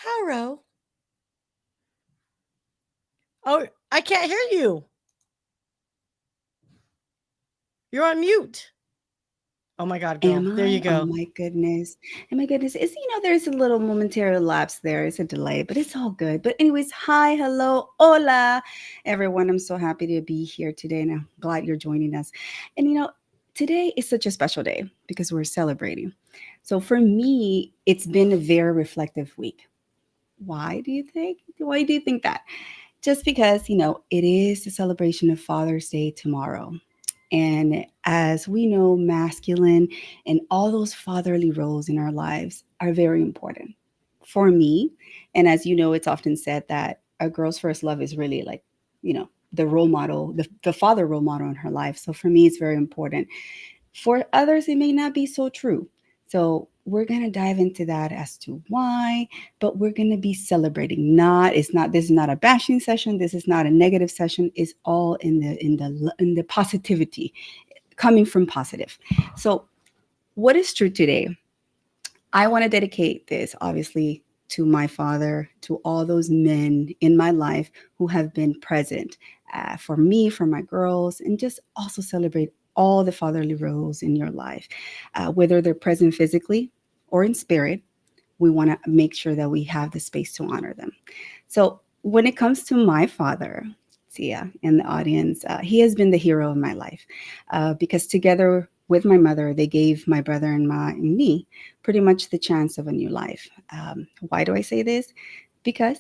Caro. Oh, I can't hear you. You're on mute. Oh my God, Am girl. There you I? Oh go. my goodness. Oh my goodness. There's a little momentary lapse there. It's a delay, but it's all good. But anyways, hi, hello, hola, everyone. I'm so happy to be here today and I'm glad you're joining us. And today is such a special day because we're celebrating. So for me, it's been a very reflective week. Why do you think? Why do you think that? Just because, it is the celebration of Father's Day tomorrow. And as we know, masculine and all those fatherly roles in our lives are very important for me. And as you know, it's often said that a girl's first love is really like, the role model, the father role model in her life. So for me, it's very important. For others, it may not be so true. So we're going to dive into that as to why, but we're going to be celebrating. This is not a bashing session. This is not a negative session. It's all in the positivity coming from positive. So what is true today? I want to dedicate this obviously to my father, to all those men in my life who have been present for me, for my girls, and just also celebrate all the fatherly roles in your life, whether they're present physically or in spirit. We want to make sure that we have the space to honor them. So, when it comes to my father, Sia, in the audience, he has been the hero of my life because together with my mother, they gave my brother and me pretty much the chance of a new life. Why do I say this? Because,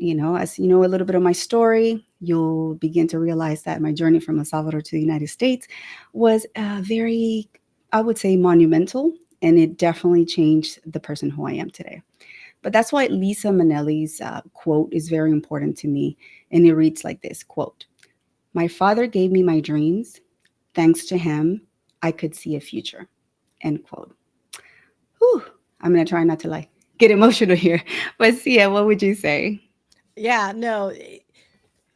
as you know a little bit of my story, you'll begin to realize that my journey from El Salvador to the United States was very, I would say, monumental, and it definitely changed the person who I am today. But that's why Lisa Minnelli's quote is very important to me. And it reads like this quote, "My father gave me my dreams. Thanks to him, I could see a future." End quote. Whew. I'm going to try not to like get emotional here. But Sia, what would you say? Yeah, no.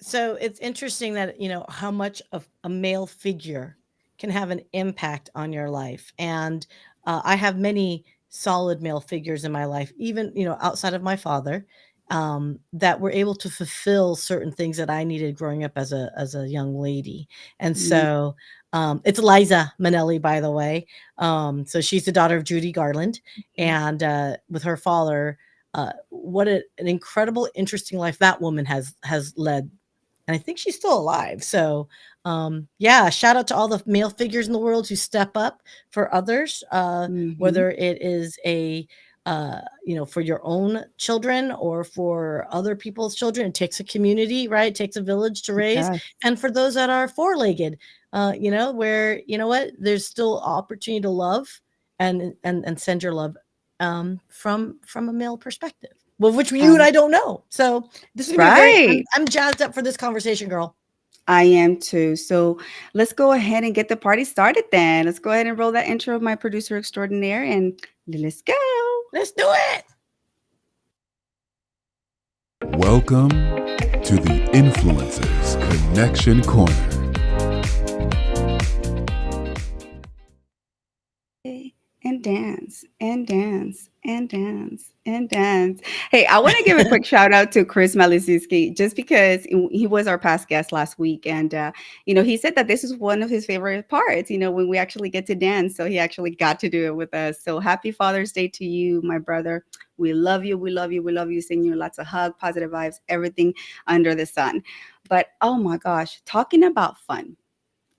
So it's interesting that, how much of a male figure can have an impact on your life. And I have many solid male figures in my life, even, outside of my father, that were able to fulfill certain things that I needed growing up as a young lady. And Mm, so it's Liza Minnelli, by the way. So she's the daughter of Judy Garland. And with her father, what an incredible, interesting life that woman has led, and I think she's still alive. So, yeah, shout out to all the male figures in the world who step up for others, mhm. whether it is for your own children or for other people's children. It takes a community, right? It takes a village to It raise. does. And for those that are four-legged, where what, there's still opportunity to love and send your love from a male perspective. Well, which you and Um, I don't know. So this is gonna be a very right. I'm jazzed up for this conversation, girl. I am too. So let's go ahead and get the party started then. Let's go ahead and roll that intro of my producer extraordinaire and let's go. Let's do it. Welcome to the Influencers Connection Corner. And dance and dance and dance and dance. Hey, I want to give a quick shout out to Chris Malizinski just because he was our past guest last week. And, he said that this is one of his favorite parts, when we actually get to dance. So he actually got to do it with us. So happy Father's Day to you, my brother. We love you. We love you. We love you. Sending you lots of hug, positive vibes, everything under the sun. But oh my gosh, talking about fun.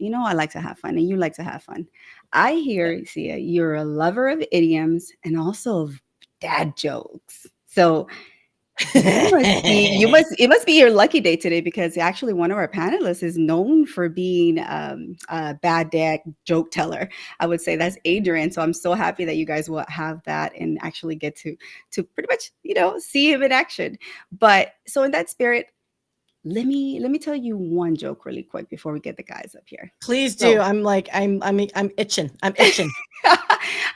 I like to have fun and you like to have fun. I hear, Sia, you're a lover of idioms and also of dad jokes. So it must be your lucky day today because actually one of our panelists is known for being a bad dad joke teller. I would say that's Adrian. So I'm so happy that you guys will have that and actually get to pretty much, see him in action. But so in that spirit, let me tell you one joke really quick before we get the guys up here. Please do. So, I'm itching. I'm itching.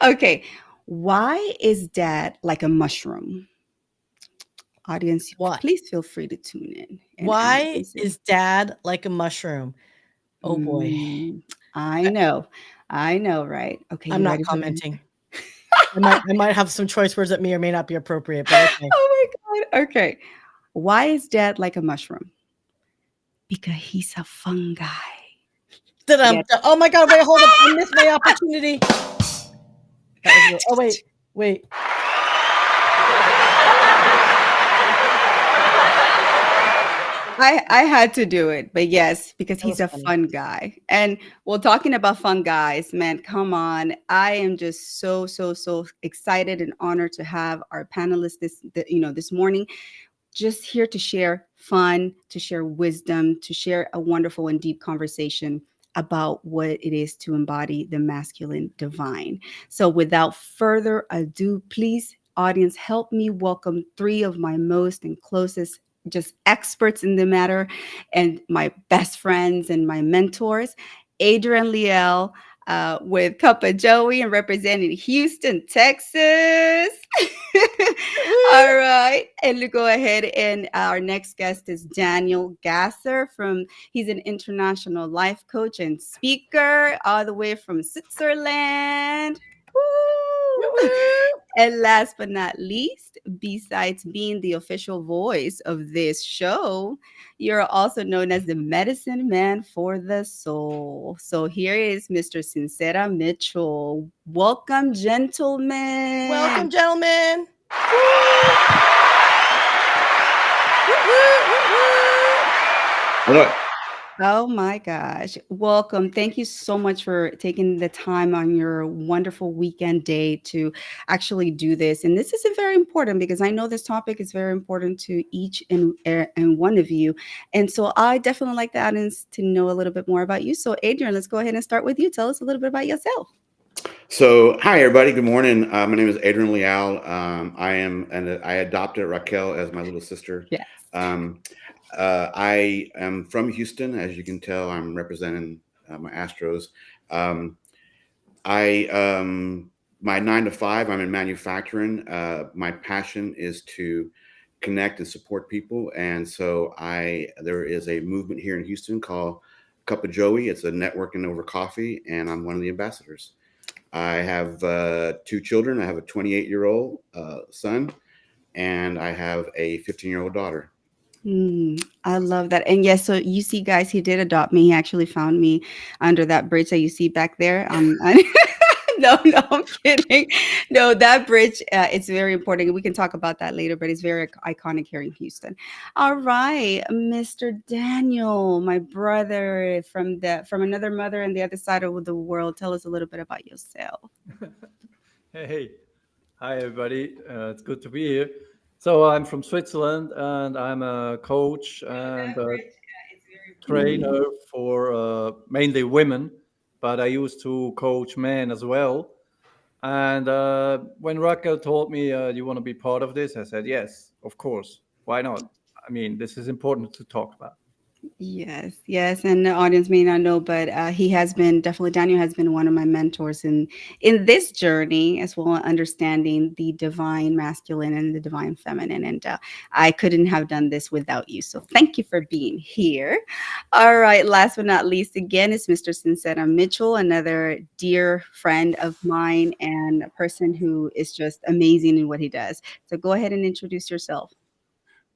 okay, why is dad like a mushroom? Audience, What? please feel free to tune in and Why listen. is dad like a mushroom? Oh boy. Mm, I I, know, I know, right? Okay, I'm you not ready for the commenting. I might have some choice words that may or may not be appropriate, but okay. Oh my God. Okay. Why is dad like a mushroom? Because he's a fungi. Da-dum, Yeah. da oh my god, wait, hold up, I missed my opportunity. That was real oh, wait, wait. I had to do it, but yes, because That he's was a funny. fun guy. And well, talking about fun guys, man, come on. I am just so excited and honored to have our panelists this morning, just here to share fun, to share wisdom, to share a wonderful and deep conversation about what it is to embody the masculine divine. So, without further ado, please, audience, help me welcome three of my most and closest just experts in the matter and my best friends and my mentors. Adrian Leal, with Cup of Joey and representing Houston, Texas. Woo! All right. And to go ahead, and our next guest is Daniel Gasser he's an international life coach and speaker all the way from Switzerland. Woo, Woo! woo. And last but not least, besides being the official voice of this show, you're also known as the medicine man for the soul. So here is Mr. Sincera Mitchell. Welcome, Welcome, gentlemen. gentlemen. Woo! Woo, woo, woo, woo. Hello. Oh my gosh. Welcome. Thank you so much for taking the time on your wonderful weekend day to actually do this. And this is very important because I know this topic is very important to each and one of you. And so I definitely like the audience to know a little bit more about you. So, Adrian, let's go ahead and start with you. Tell us a little bit about yourself. So, hi everybody. Good morning. My name is Adrian Leal. I adopted Raquel as my little sister. Yes. Um, I am from Houston, as you can tell. I'm representing my Astros. Um, I My 9 to 5. I'm in manufacturing. My passion is to connect and support people, and so I there is a movement here in Houston called Cup of Joey. It's a networking over coffee, and I'm one of the ambassadors. I have 2 children. I have a 28-year-old son, and I have a 15-year-old daughter. I love that. And yes, so you see, guys, he did adopt me. He actually found me under that bridge that you see back there. No, I'm kidding. No, that bridge, it's very important. We can talk about that later, but it's very iconic here in Houston. All right, Mr. Daniel, my brother from another mother and the other side of the world. Tell us a little bit about yourself. Hey, hi everybody. It's good to be here. So I'm from Switzerland and I'm a coach and a trainer Mm. for mainly women, but I used to coach men as well. And when Raquel told me, you want to be part of this? I said, yes, of course. Why not? I mean, this is important to talk about. Yes, yes, and the audience may not know, but he has been definitely Daniel has been one of my mentors in this journey as well, understanding the divine masculine and the divine feminine. And I couldn't have done this without you. So thank you for being here. All right, last but not least, again, is Mr. Sincera Mitchell, another dear friend of mine and a person who is just amazing in what he does. So go ahead and introduce yourself.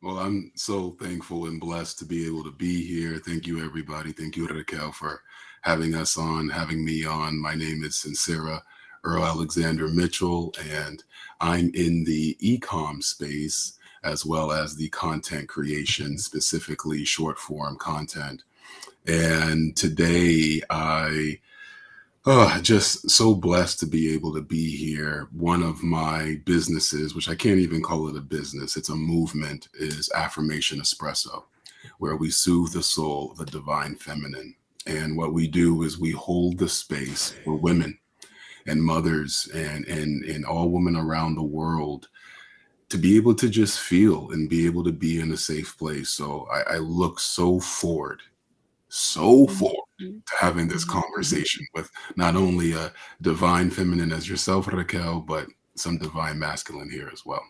Well, I'm so thankful and blessed to be able to be here. Thank you, everybody. Thank you, Raquel, for having us on, having me on. My name is Sincera Earl Alexander Mitchell, and I'm in the e-com space as well as the content creation, specifically short form content. And today just so blessed to be able to be here. One of my businesses, which I can't even call it a business, it's a movement, is Affirmation Espresso, where we soothe the soul, the divine feminine. And what we do is we hold the space for women and mothers and all women around the world to be able to just feel and be able to be in a safe place. So I look so forward to having this conversation with not only a divine feminine as yourself, Raquel, but some divine masculine here as well.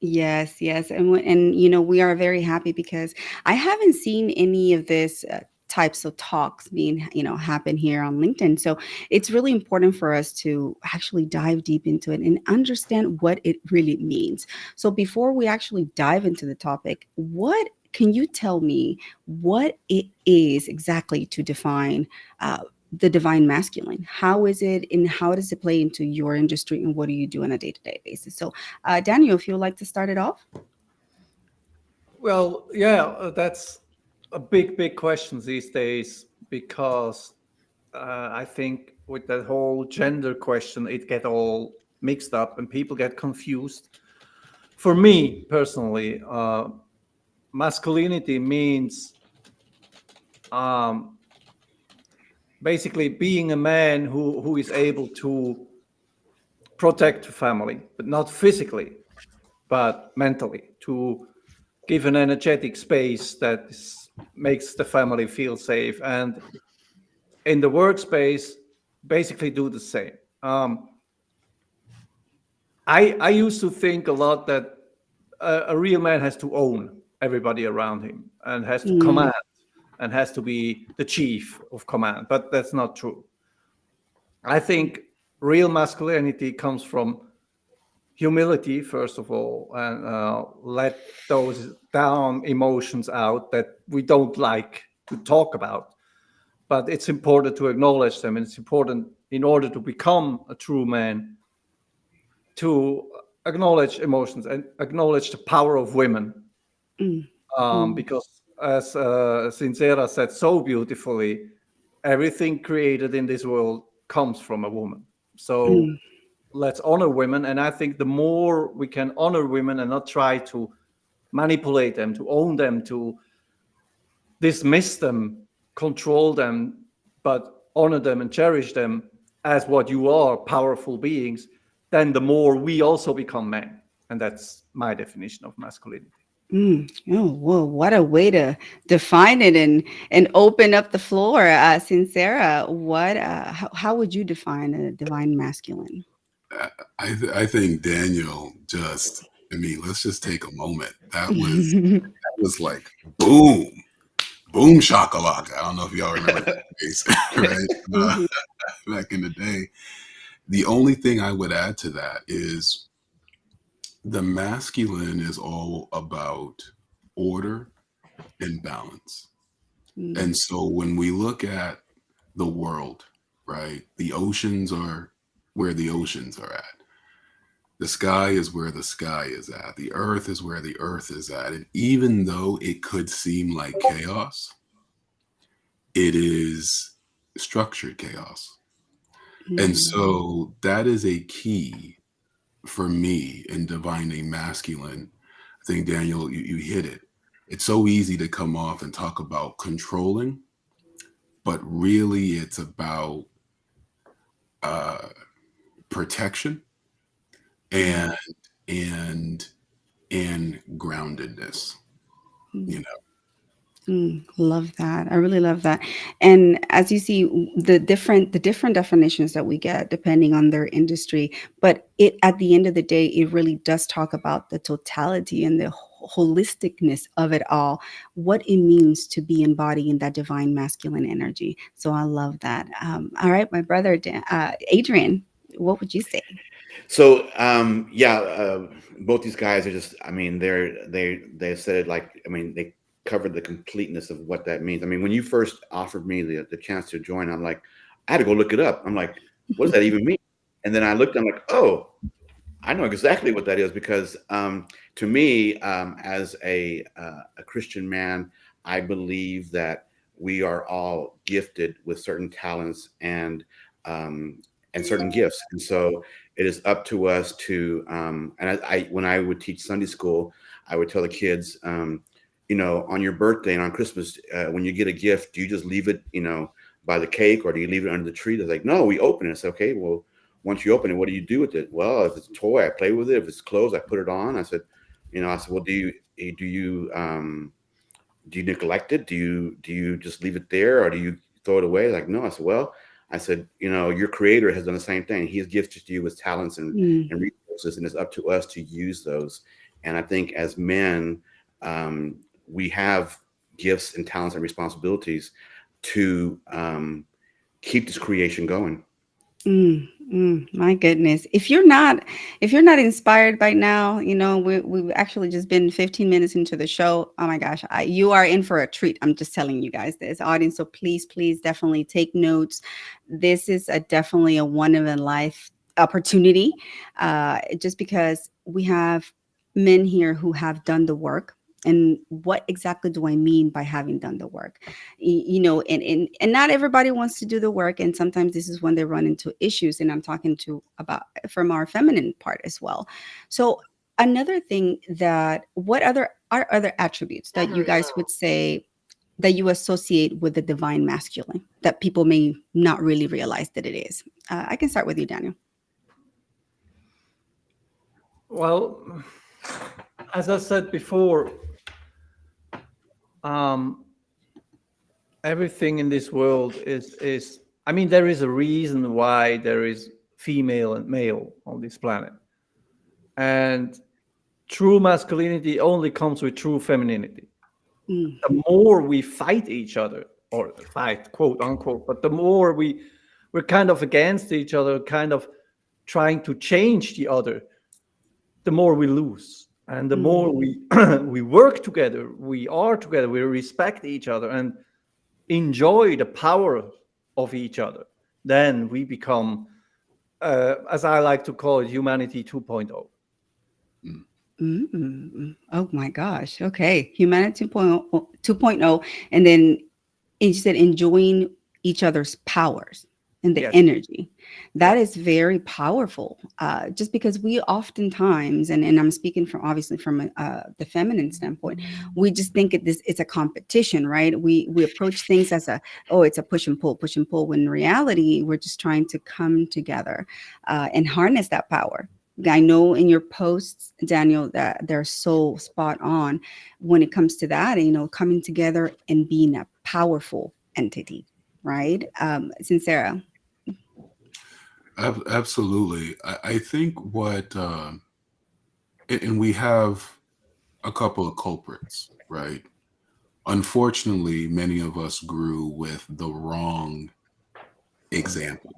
Yes, yes, and you know we are very happy because I haven't seen any of this types of talks being, happen here on LinkedIn. So it's really important for us to actually dive deep into it and understand what it really means. So before we actually dive into the topic, what can you tell me what it is exactly to define the divine masculine? How is it, and how does it play into your industry, and what do you do on a day-to-day basis? So, Daniel, if you would like to start it off. Well, yeah, that's a big question these days because I think with that whole gender question, it get all mixed up and people get confused. For me personally, masculinity means um, basically being a man who is able to protect the family, but not physically, but mentally, to give an energetic space that makes the family feel safe. And in the workspace, basically do the same. Um, I used to think a lot that a real man has to own everybody around him and has to Mm, command and has to be the chief of command, but that's not true. I think real masculinity comes from humility, first of all, and let those down emotions out that we don't like to talk about. But it's important to acknowledge them, and it's important in order to become a true man to acknowledge emotions and acknowledge the power of women. mm, mm, Because, as Sincera said so beautifully, everything created in this world comes from a woman. So mm, let's honor women. And I think the more we can honor women and not try to manipulate them, to own them, to dismiss them, control them, but honor them and cherish them as what you are, powerful beings, then the more we also become men. And that's my definition of masculinity. mm. Oh, whoa! What a way to define it and open up the floor, Sincera. What? How would you define a divine masculine? I think Daniel just, I mean, let's just take a moment. That was like boom, boom shakalaka. I don't know if y'all remember that phrase, right? Mhm, Back in the day. The only thing I would add to that is the masculine is all about order and balance. mm, And so when we look at the world, right, the oceans are where the oceans are at. The sky is where the sky is at. The earth is where the earth is at. And even though it could seem like chaos, it is structured chaos. And mm, so that is a key for me in divining masculine. I think, Daniel, you hit it. It's so easy to come off and talk about controlling, but really it's about uh, protection mm, and and and groundedness. mm. You know, Love that. I really love that. And as you see, the different definitions that we get depending on their industry, but it at the end of the day, it really does talk about the totality and the holisticness of it all, what it means to be embodying that divine masculine energy. So I love that. All right, my brother Adrian, what would you say? So yeah, both these guys are just. I mean, they said it like. I mean, they covered the completeness of what that means. I mean, when you first offered me the chance to join, I'm like, I had to go look it up. I'm like, what does that even mean? And then I looked. I'm like, oh, I know exactly what that is because to me, as a Christian man, I believe that we are all gifted with certain talents um, and certain gifts, and so it is up to us to. And I when I would teach Sunday school, I would tell the kids, on your birthday and on Christmas, when you get a gift, do you just leave it, by the cake, or do you leave it under the tree? They're like, no, we open it. It's okay. Well, once you open it, what do you do with it? Well, if it's a toy, I play with it. If it's clothes, I put it on. I said, well, do you neglect it? Do you just leave it there, or do you throw it away? Like, no. I said, well, your creator has done the same thing. He has gifted you with talents Mm, and resources, and it's up to us to use those. And I think as men, we have gifts and talents and responsibilities. to keep this creation going. My goodness. If you're not inspired by now, we've actually just been 15 minutes into the show. Oh my gosh, you are in for a treat. I'm just telling you guys this, audience. So please definitely take notes. This is definitely a one in a life opportunity. Just because we have men here who have done the work. And what exactly do I mean by having done the work? And not everybody wants to do the work, and sometimes this is when they run into issues, and I'm talking to about from our feminine part as well. So another thing, that what other are other attributes that you guys would say that you associate with the divine masculine that people may not really realize that it is? I can start with you, Daniel. Well, as I said before, um, everything in this world is. I mean, there is a reason why there is female and male on this planet, and true masculinity only comes with true femininity. Mm, The more we fight each other, or fight, quote unquote, but the more we're kind of against each other, kind of trying to change the other, the more we lose. And the mm, more we we work together, we are together, we respect each other and enjoy the power of each other, then we become, as I like to call it, humanity 2.0. Mm. Oh my gosh. Okay. Humanity 2.0. And then you said enjoying each other's powers and the Yes, energy. That yes, is very powerful. Just because we oftentimes, and I'm speaking from obviously from the feminine standpoint, we just think it's a competition, right? We approach things as it's a push and pull. When in reality, we're just trying to come together and harness that power. I know in your posts, Daniel, that they're so spot on when it comes to that, coming together and being a powerful entity, right? Sincera. Absolutely. I think and we have a couple of culprits, right? Unfortunately, many of us grew with the wrong example.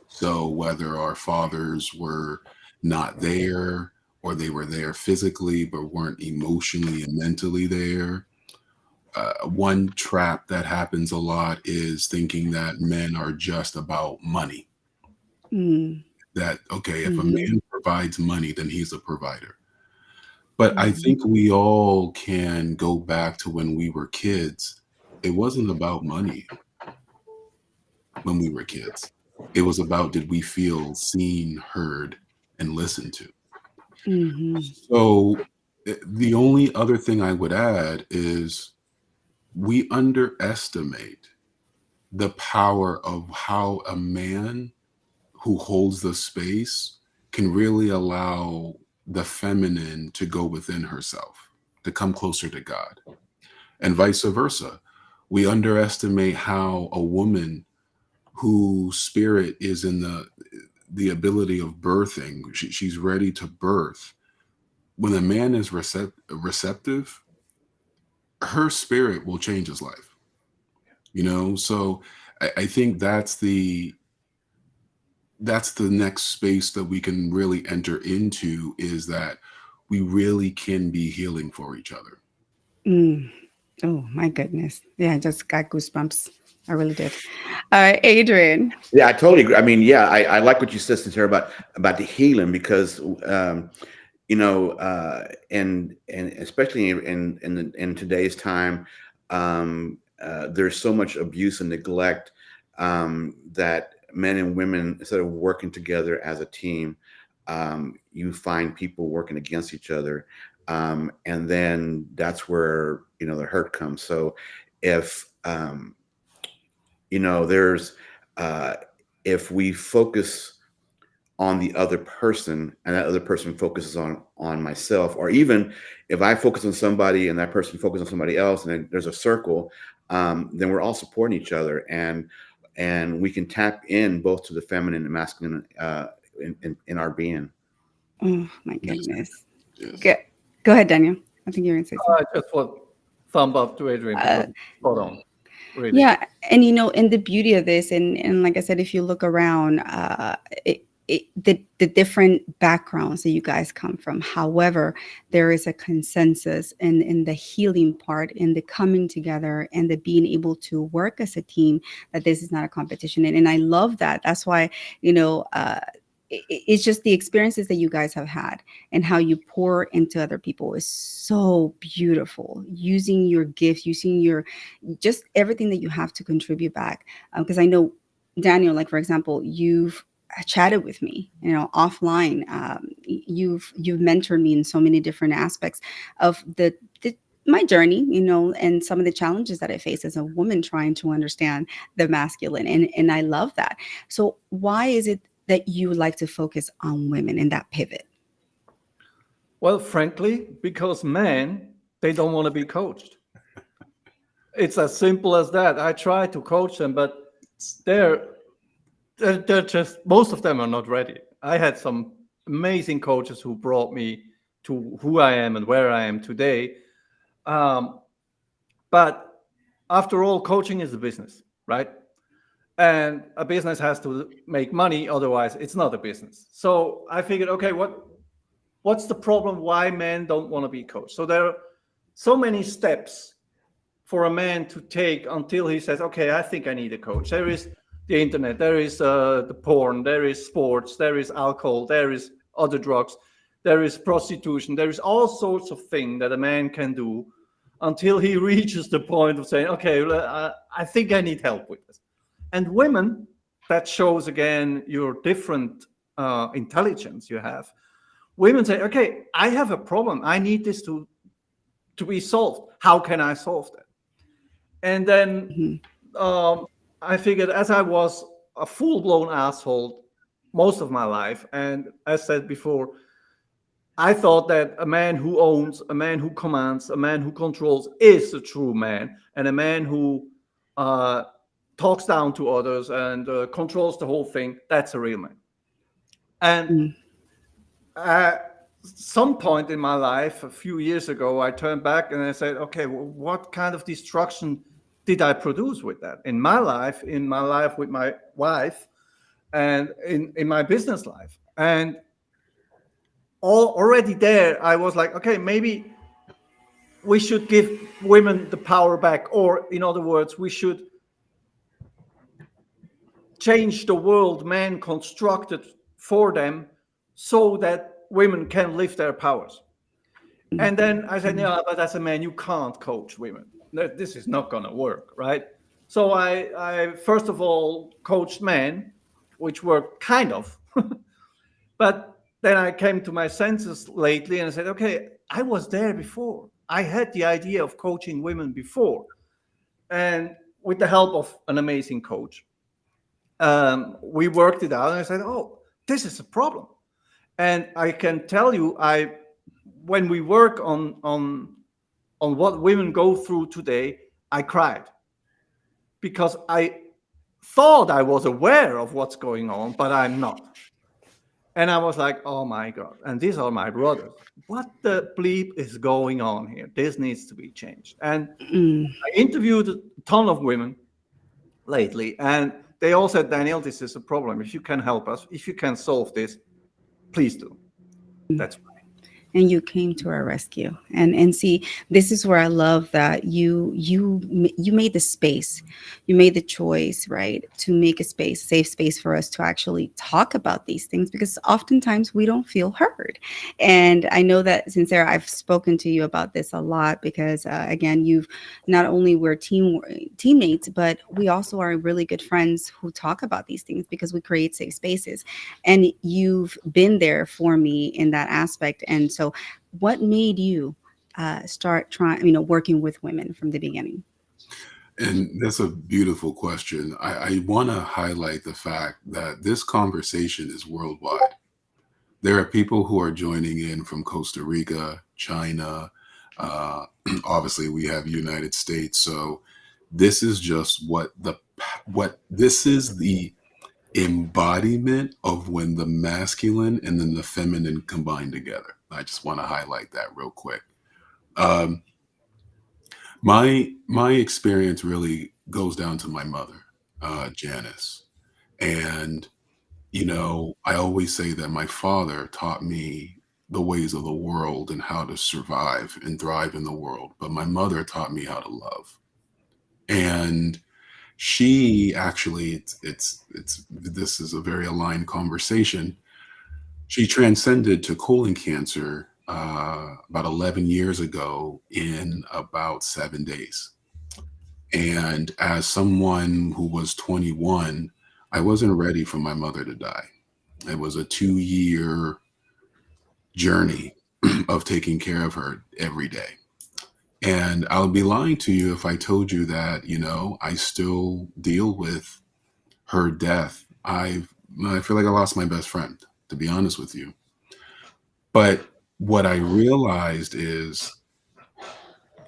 So whether our fathers were not there, or they were there physically but weren't emotionally and mentally there, one trap that happens a lot is thinking that men are just about money. Mm, That, okay, if a mm-hmm, man provides money, then he's a provider. But I mm-hmm, think we all can go back to when we were kids. It wasn't about money when we were kids. It was about, did we feel seen, heard, and listened to? mm-hmm, So the only other thing I would add is we underestimate the power of how a man who holds the space can really allow the feminine to go within herself, to come closer to God, and vice versa. We underestimate how a woman whose spirit is in the ability of birthing, she's ready to birth. When a man is receptive, her spirit will change his life. So I think that's the next space that we can really enter into, is that we really can be healing for each other. mm. Oh my goodness. Yeah, I just got goosebumps. I really did. All right, Adrian. Yeah, I totally agree. I mean, yeah, I like what you said, Sincere, about the healing, because and especially in today's time, there's so much abuse and neglect, that men and women, instead of working together as a team, you find people working against each other, and then that's where the hurt comes. So if there's uh, if we focus on the other person, and that other person focuses on myself, or even if I focus on somebody and that person focuses on somebody else, and then there's a circle, then we're all supporting each other, and we can tap in both to the feminine and masculine, in our being. Oh my Yes. goodness. Yes. Go, go ahead, Daniel. I think you're going to say something. I just want thumb up to Adrian because Uh, it's spot on. really. Yeah, and and the beauty of this, and like I said, if you look around, the different backgrounds that you guys come from. However, there is a consensus in the healing part, in the coming together, and the being able to work as a team. That this is not a competition, and I love that. That's why you know. It's just the experiences that you guys have had and how you pour into other people is so beautiful, using your gifts, using your just everything that you have to contribute back. Because I know, Daniel, like for example, you've chatted with me, offline. You've mentored me in so many different aspects of the my journey, and some of the challenges that I face as a woman trying to understand the masculine, and I love that. So why is it that you would like to focus on women in that pivot? Well, frankly, because men, they don't want to be coached. It's as simple as that. I try to coach them, but they're they're just, most of them are not ready. I had some amazing coaches who brought me to who I am and where I am today. Um, but after all, coaching is a business, right? And a business has to make money, otherwise it's not a business. So I figured, okay, what's the problem? Why men don't want to be coached? So there are so many steps for a man to take until he says, okay, I think I need a coach. There is the internet, there is the porn, there is sports, there is alcohol, there is other drugs, there is prostitution, there is all sorts of things that a man can do until he reaches the point of saying, okay, I think I need help with this. And women, that shows again your different intelligence you have. Women say, okay, I have a problem. I need this to be solved. How can I solve that? And then Mhm. I figured, as I was a full-blown asshole most of my life, and as said before, I thought that a man who owns, a man who commands, a man who controls is a true man, and a man who uh, talks down to others and controls the whole thing, that's a real man. And Mm. at some point in my life, a few years ago, I turned back and I said, okay, well, what kind of destruction did I produce with that in my life with my wife, and in my business life? And already there, I was like, okay, maybe we should give women the power back, or in other words, we should change the world man constructed for them so that women can live their powers. Mm. And then I said, yeah, but as a man, you can't coach women. This is not going to work, right? So I first of all coached men, which worked kind of. But then I came to my senses lately and I said, okay, I was there before. I had the idea of coaching women before. And with the help of an amazing coach, we worked it out. And I said, oh, this is a problem. And I can tell you, when we work on what women go through today, I cried because I thought I was aware of what's going on, but I'm not. And I was like, oh my God. And these are my brothers. What the bleep is going on here? This needs to be changed. And Mm. I interviewed a ton of women lately, and they all said, Daniel, this is a problem. If you can help us, if you can solve this, please do. That's And you came to our rescue, and see, this is where I love that you made the space, you made the choice, right, to make a space, safe space for us to actually talk about these things, because oftentimes we don't feel heard. And I know that, Sincera, I've spoken to you about this a lot, because again, you've not only we're teammates, but we also are really good friends who talk about these things because we create safe spaces, and you've been there for me in that aspect. And so what made you start trying, working with women from the beginning? And that's a beautiful question. I want to highlight the fact that this conversation is worldwide. There are people who are joining in from Costa Rica, China. Uh, Obviously, we have United States. So this is just what this is the embodiment of when the masculine and then the feminine combine together. I just want to highlight that real quick. Um, my experience really goes down to my mother, Janice. And, I always say that my father taught me the ways of the world and how to survive and thrive in the world. But my mother taught me how to love. And she actually, this is a very aligned conversation. She transcended to colon cancer about 11 years ago in about 7 days. And as someone who was 21, I wasn't ready for my mother to die. It was a 2 year journey of taking care of her every day. And I'll be lying to you if I told you that, I still deal with her death. I feel like I lost my best friend, to be honest with you. But what I realized is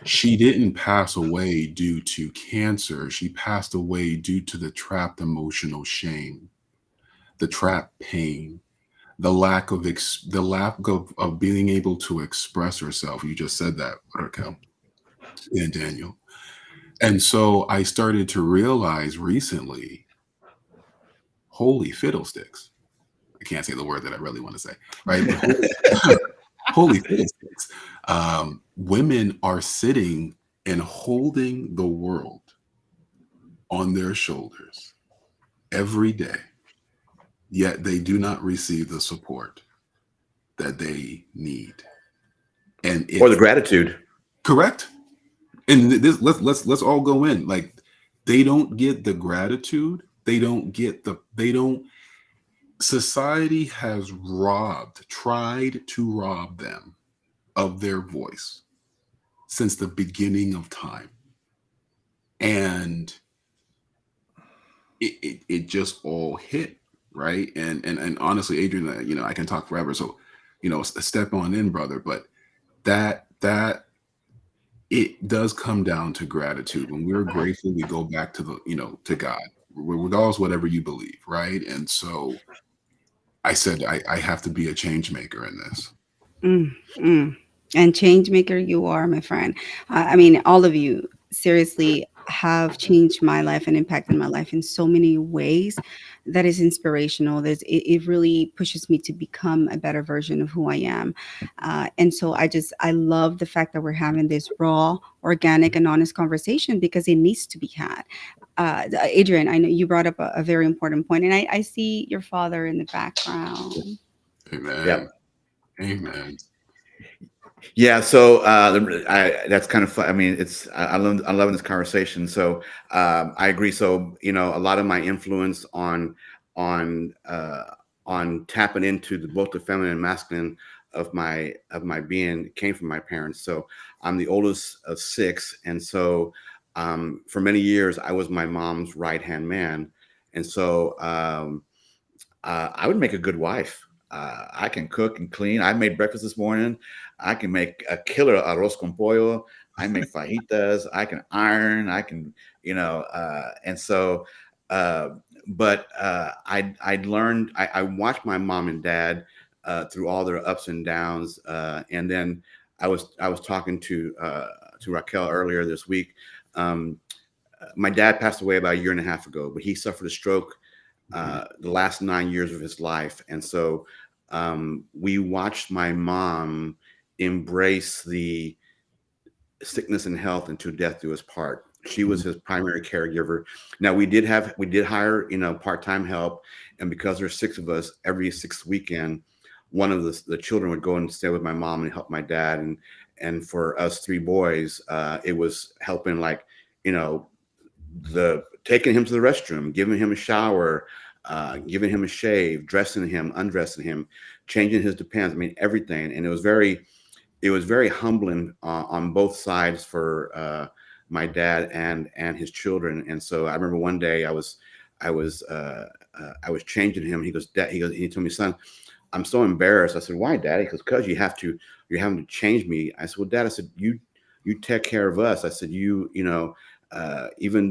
she didn't pass away due to cancer. She passed away due to the trapped emotional shame, the trapped pain, the lack of being able to express herself. You just said that, Raquel and Daniel. And so I started to realize recently, holy fiddlesticks. I can't say the word that I really want to say, right? But holy fiddlesticks. Women are sitting and holding the world on their shoulders every day, yet they do not receive the support that they need. And Or the it's gratitude. correct. And this, let's all go in. Like, they don't get the gratitude. They don't. Society has tried to rob them of their voice since the beginning of time. And it just all hit, right? And honestly, Adrian, I can talk forever. So, step on in, brother. But that it does come down to gratitude. When we're grateful, we go back to to God, regardless whatever you believe, right? And so I said I have to be a change maker in this. Mm, mm. And change maker you are, my friend. I mean, all of you seriously have changed my life and impacted my life in so many ways that is inspirational. It really pushes me to become a better version of who I am. And so I love the fact that we're having this raw, organic, and honest conversation because it needs to be had. Adrian, I know you brought up a very important point, and I see your father in the background. Amen. Yep. Amen. Yeah, so that's kind of fun. I mean, I'm loving this conversation. So I agree. So a lot of my influence on uh, on tapping into both the feminine and masculine of my being came from my parents. So I'm the oldest of six, and so for many years I was my mom's right hand man, and so I would make a good wife. I can cook and clean. I made breakfast this morning. I can make a killer arroz con pollo. I make fajitas. I can iron. I can, and so, uh, but I'd learned. I watched my mom and dad through all their ups and downs, and then I was talking to Raquel earlier this week. Um, my dad passed away about a year and a half ago, but he suffered a stroke the last 9 years of his life. And so we watched my mom embrace the sickness and health until death do us part. She was his primary caregiver. Now we did hire, part-time help. And because there's six of us, every sixth weekend, one of the children would go and stay with my mom and help my dad. And for us three boys, it was helping, like, you know, the taking him to the restroom, giving him a shower, giving him a shave, dressing him, undressing him, changing his depends. I mean, everything. And it was very humbling on both sides for my dad and his children. And so I remember one day I was changing him. He goes, Dad, he told me, son, I'm so embarrassed. I said, why, Daddy? Because you're having to change me. I said, well, Dad, I said, you take care of us. I said, even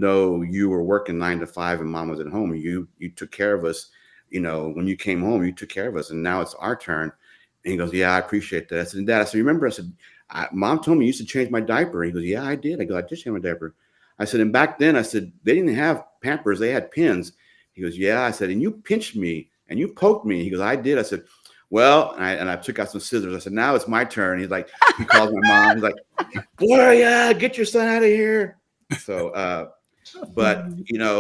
though you were working 9 to 5 and Mom was at home, you took care of us. When you came home, you took care of us, and now it's our turn. And he goes, yeah, I appreciate that. I said, Dad, remember, I said, Mom told me you used to change my diaper. He goes, yeah, I did. I go, I did change my diaper. I said, and back then, I said, they didn't have Pampers, they had pins. He goes, yeah. I said, and you pinched me and you poked me. He goes, I did. I said, well, and I took out some scissors. I said, now it's my turn. He's like, he calls my mom. He's like, Gloria, get your son out of here. So, but Mhm.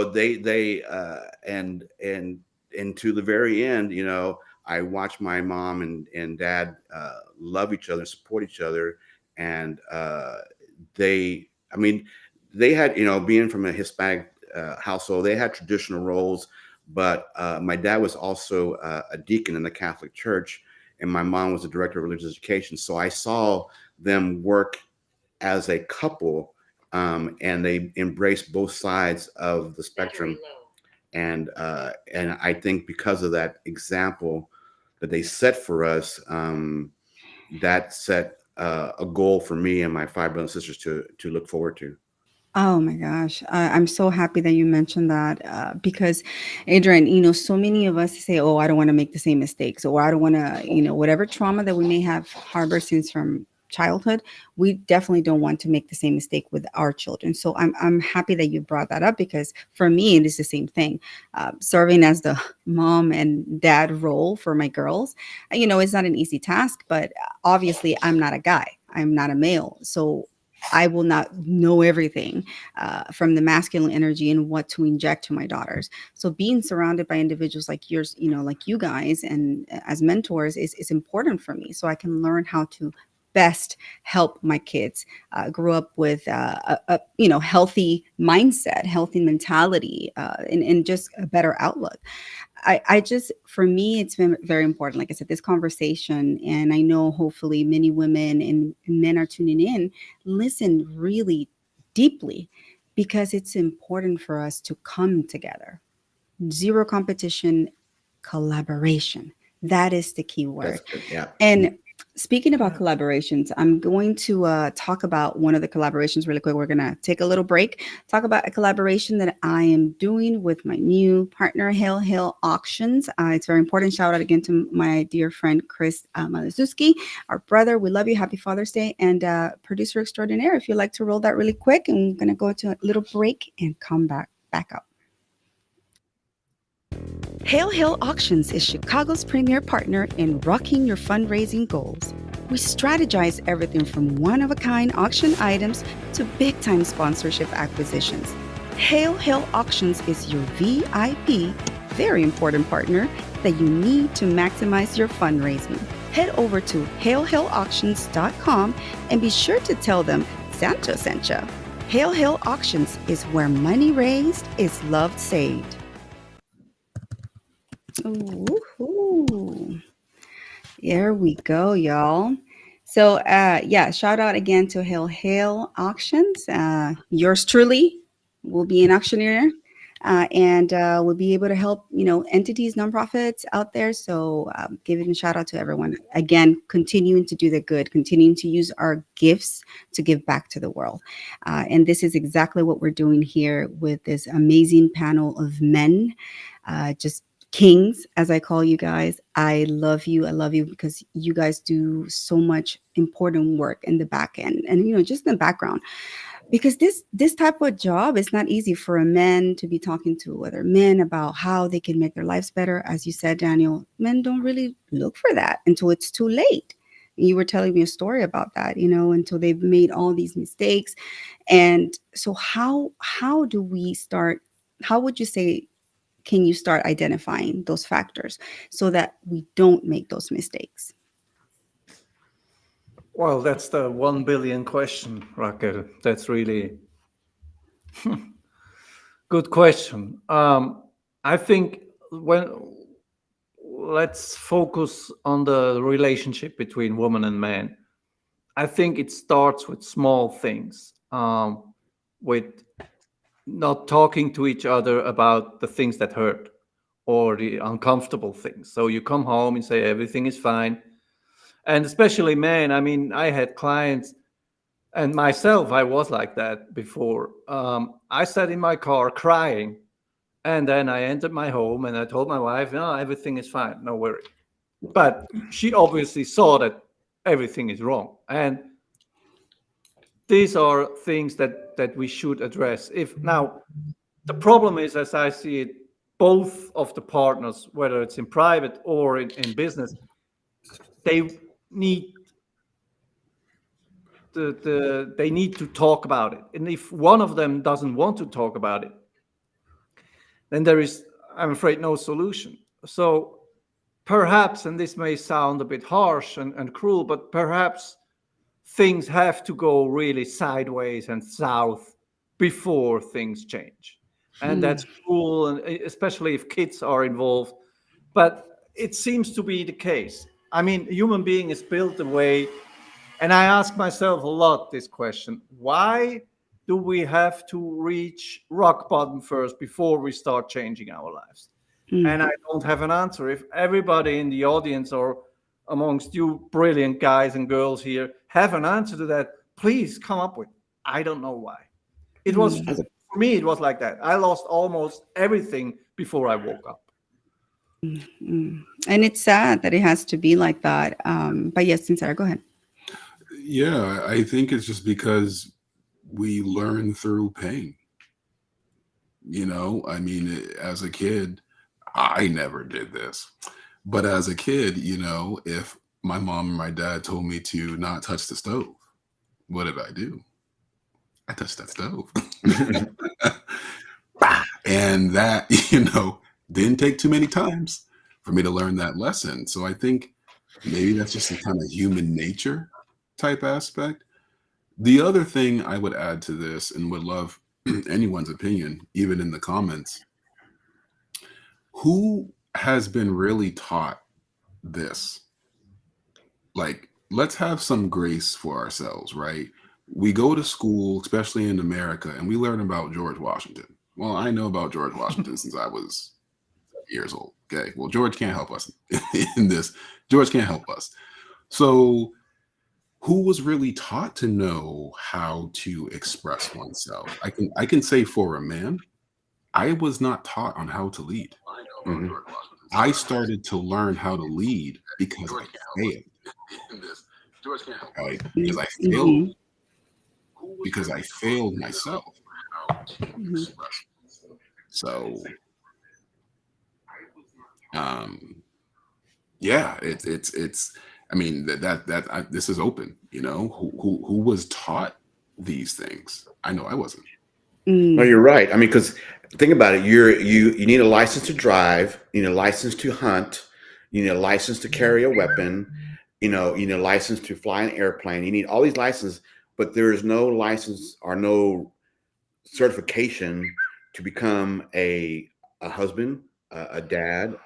and to the very end, I watched my mom and dad love each other, support each other, and they, I mean, they had, being from a Hispanic household, they had traditional roles, but my dad was also a deacon in the Catholic Church, and my mom was the director of religious education. So I saw them work as a couple, and they embraced both sides of the spectrum. And I think because of that example that they set for us, that set a goal for me and my five brothers and sisters to look forward to. Oh my gosh. I'm so happy that you mentioned that because, Adrian, so many of us say, oh, I don't want to make the same mistakes, or I don't want to, whatever trauma that we may have harbored since from childhood, we definitely don't want to make the same mistake with our children. So I'm happy that you brought that up because for me, it is the same thing. Serving as the mom and dad role for my girls, it's not an easy task, but obviously I'm not a guy. I'm not a male. So I will not know everything from the masculine energy and what to inject to my daughters. So being surrounded by individuals like yours, like you guys, and as mentors is important for me, so I can learn how to best help my kids grow up with a healthy mindset, healthy mentality, and just a better outlook. I just, for me, it's been very important. Like I said, this conversation, and I know hopefully many women and men are tuning in, listen really deeply because it's important for us to come together. Zero competition, collaboration. That is the key That's word. good. Yeah. And speaking about Yeah. collaborations, I'm going to talk about one of the collaborations really quick. We're going to take a little break, talk about a collaboration that I am doing with my new partner, Hail Hill Auctions. It's very important. Shout out again to my dear friend, Chris Malizuski, our brother. We love you. Happy Father's Day. And producer extraordinaire, if you'd like to roll that really quick, and we're going to go to a little break and come back up. Hail Hill Auctions is Chicago's premier partner in rocking your fundraising goals. We strategize everything from one-of-a-kind auction items to big-time sponsorship acquisitions. Hail Hill Auctions is your VIP, very important partner that you need to maximize your fundraising. Head over to hailhillauctions.com and be sure to tell them Sancho sent ya. Hail Hill Auctions is where money raised is love saved. Ooh, there we go, y'all. So, yeah, shout out again to Hail Auctions. Yours truly will be an auctioneer, and will be able to help entities, nonprofits out there. So, giving a shout out to everyone again, continuing to do the good, continuing to use our gifts to give back to the world, and this is exactly what we're doing here with this amazing panel of men, just kings, as I call you guys. I love you. I love you because you guys do so much important work in the back end and just in the background. Because this type of job is not easy for a man to be talking to other men about how they can make their lives better. As you said, Daniel, men don't really look for that until it's too late. You were telling me a story about that, until they've made all these mistakes. And so how do we start? How would you say can you start identifying those factors so that we don't make those mistakes? Well, that's the 1 billion question, Raquel. That's really good question. I think when let's focus on the relationship between woman and man. I think it starts with small things, with not talking to each other about the things that hurt or the uncomfortable things. So you come home and say everything is fine. And especially men, I mean, I had clients and myself, I was like that before. I sat in my car crying, and then I entered my home and I told my wife, no, everything is fine, no worry. But she obviously saw that everything is wrong. And these are things that we should address. If now the problem is, as I see it, both of the partners, whether it's in private or in business, they need they need to talk about it. And if one of them doesn't want to talk about it, then there is, I'm afraid, no solution. So perhaps, and this may sound a bit harsh and cruel, but perhaps things have to go really sideways and south before things change. And Mm, that's cruel, and especially if kids are involved. But it seems to be the case. I mean, a human being is built the way, and I ask myself a lot this question: why do we have to reach rock bottom first before we start changing our lives? mm, And I don't have an answer. If everybody in the audience or amongst you brilliant guys and girls here have an answer to that, please come up with. I don't know why. It was mm, for me. It was like that. I lost almost everything before I woke up. mm. And it's sad that it has to be like that. But yes, Sincera, go ahead. Yeah, I think it's just because we learn through pain. I mean, as a kid, I never did this. But as a kid, if my mom and my dad told me to not touch the stove, what did I do? I touched that stove. Bah! And that, didn't take too many times for me to learn that lesson. So I think maybe that's just a kind of human nature type aspect. The other thing I would add to this and would love anyone's opinion, even in the comments, who has been really taught this? Like, let's have some grace for ourselves, right? We go to school, especially in America, and we learn about George Washington. Well, I know about George Washington since I was years old. Okay. Well, George can't help us in this. George can't help us. So, who was really taught to know how to express oneself? I can say for a man, I was not taught on how to lead. Mhm. I started to learn how to lead because I failed. Right? Because I failed Mm-hmm. myself. Mm-hmm. So um yeah, it's I mean this is open, who was taught these things. I know I wasn't. No, Mm, you're right. I mean, because think about it. You need a license to drive. You need a license to hunt. You need a license to carry a weapon. You need a license to fly an airplane. You need all these licenses, but there is no license or no certification to become a husband, a dad.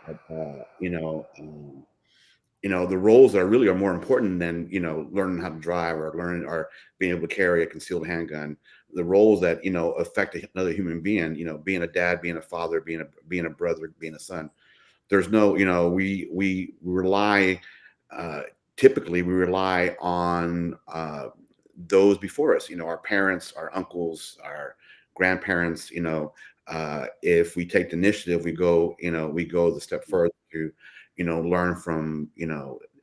The roles that really are more important than learning how to drive or learning or being able to carry a concealed handgun. The roles that affect another human being, being a dad, being a father, being a brother, being a son. There's no, we rely, typically we rely on those before us, our parents, our uncles, our grandparents. If we take the initiative, we go the step further to learn from,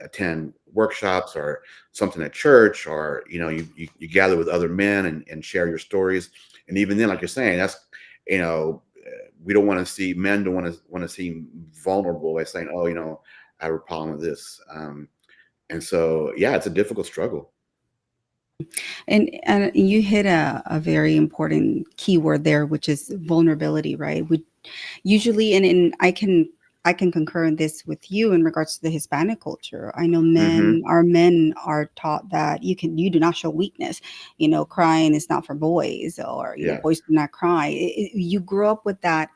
attend workshops or something at church, or you gather with other men and share your stories. And even then, like you're saying, that's we don't want to see men don't want to seem vulnerable by saying, oh, I have a problem with this. And so, yeah, it's a difficult struggle. and you hit a very important keyword there, which is vulnerability, right? We usually, and I can concur in this with you in regards to the Hispanic culture. I know Hmm. men are taught that you do not show weakness. Crying is not for boys, or Yeah. boys do not cry. You grow up with that.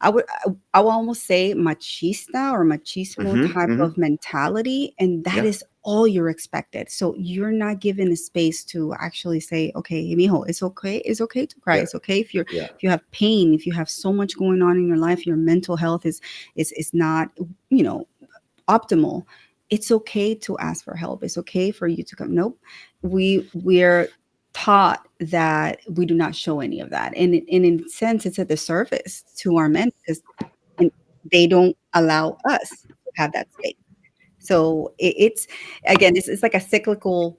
I would almost say machista or machismo Hmm. type Hmm. of mentality, and that Yeah. is all you're expected. So you're not given a space to actually say, okay, mijo, it's okay. It's okay to cry. Yeah. It's okay Yeah. if you have pain, if you have so much going on in your life, your mental health is not, you know, optimal. It's okay to ask for help. It's okay for you to come. Nope. We're taught that we do not show any of that. And in a sense, it's at the surface to our men because and they don't allow us to have that space. So it's again, it's like a cyclical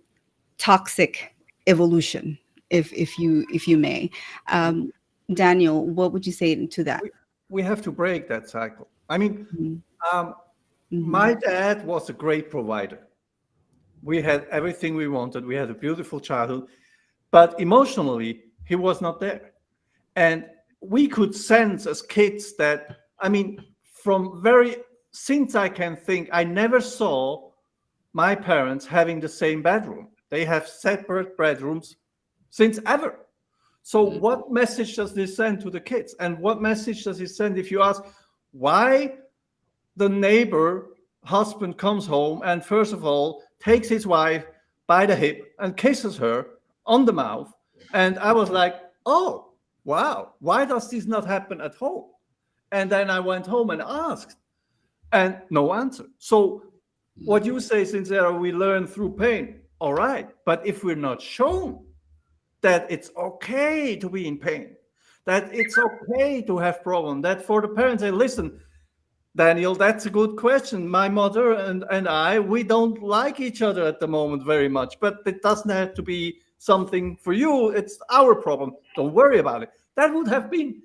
toxic. evolution, if you may. um, Daniel, what would you say to that? we, we have to break that cycle. I mean, Mhm. um, Mhm. my dad was a great provider. We had everything we wanted. We had a beautiful childhood, but emotionally, he was not there. And we could sense as kids that, I mean, from very, since I can think, I never saw my parents having the same bedroom. They have separate bedrooms since ever. So, what message does this send to the kids? And what message does it send if you ask why the neighbor husband comes home and, first of all, takes his wife by the hip and kisses her on the mouth? And I was like, oh, wow, why does this not happen at home? And then I went home and asked, and no answer. So, what you say, Sincera, we learn through pain. All right. But if we're not shown that it's okay to be in pain, that it's okay to have problems, that for the parents, say, listen, Daniel, that's a good question. My mother and I, we don't like each other at the moment very much, but it doesn't have to be something for you. It's our problem. Don't worry about it. That would have been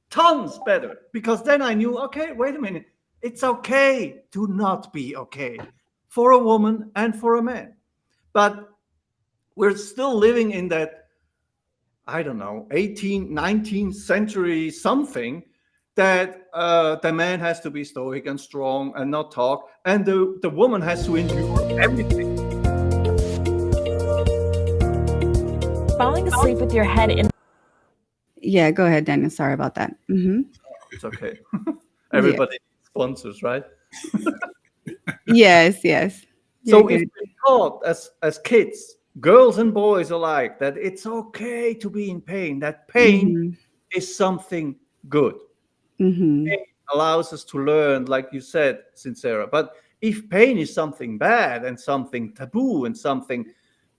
tons better because then I knew, okay, wait a minute. It's okay to not be okay for a woman and for a man. But we're still living in that, I don't know, 18th, 19th century something that the man has to be stoic and strong and not talk, and the woman has to endure everything. Falling asleep with your head in Yeah, go ahead, Daniel. Sorry about that. It's okay. Yeah. Everybody needs sponsors, right? Yes, yes. You're So if good. we taught as kids, girls and boys alike, that it's okay to be in pain, that pain Mhm. is something good. Mhm. Pain allows us to learn, like you said, Sincera. But if pain is something bad and something taboo and something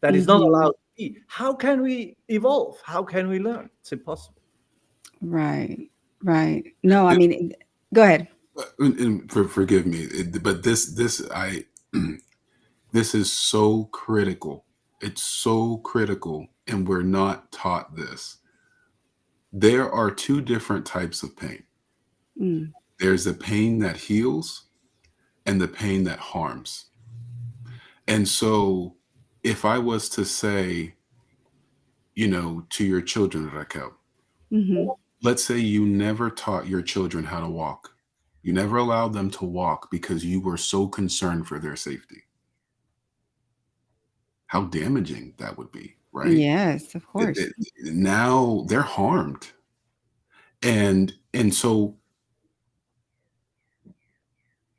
that is not allowed Mhm. to be, how can we evolve? How can we learn? It's impossible. Right. Right. No, I mean, go ahead. And forgive me, but this I this is so critical. It's so critical, and we're not taught this. There are two different types of pain. Mm. There's the pain that heals and the pain that harms. And so, if I was to say, to your children, Raquel, Mhm. let's say you never taught your children how to walk. You never allowed them to walk because you were so concerned for their safety. How damaging that would be, right? Yes, of It, course. it, now they're harmed. And so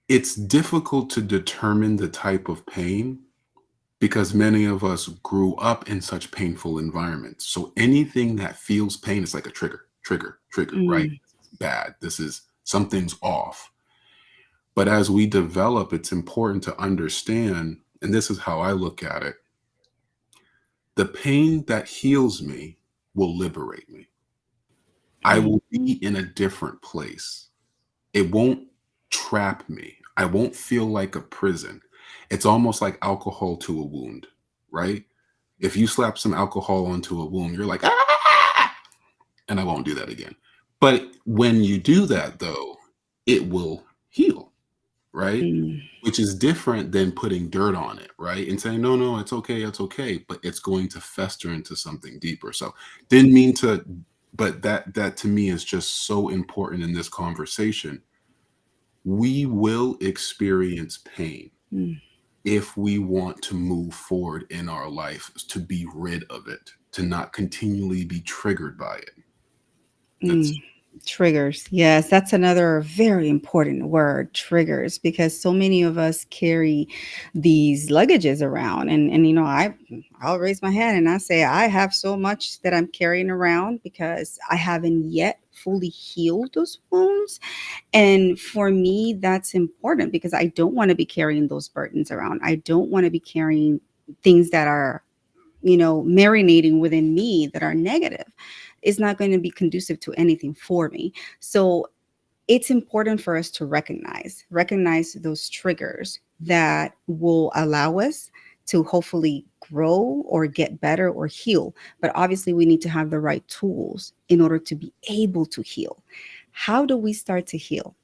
it's difficult to determine the type of pain because many of us grew up in such painful environments. So anything that feels pain is like a trigger, right? Mm. Bad. This is something's off. But as we develop, it's important to understand, and this is how I look at it, the pain that heals me will liberate me. I Mm. will be in a different place. It won't trap me. I won't feel like a prison. It's almost like alcohol to a wound, right? If you slap some alcohol onto a wound, you're like, ah, and I won't do that again. But when you do that, though, it will heal, right? Mm. Which is different than putting dirt on it, right? And saying, no, no, it's okay, but it's going to fester into something deeper. So didn't mean to, but that to me is just so important in this conversation. We will experience pain Mm. if we want to move forward in our life, to be rid of it, to not continually be triggered by it. That's Mm. Triggers. Yes, that's another very important word, triggers, because so many of us carry these luggages around. And I'll raise my hand and I say I have so much that I'm carrying around because I haven't yet fully healed those wounds. And for me, that's important because I don't want to be carrying those burdens around. I don't want to be carrying things that are, marinating within me that are negative. It's not going to be conducive to anything for me. So it's important for us to recognize those triggers that will allow us to hopefully grow or get better or heal. But obviously, we need to have the right tools in order to be able to heal. How do we start to heal?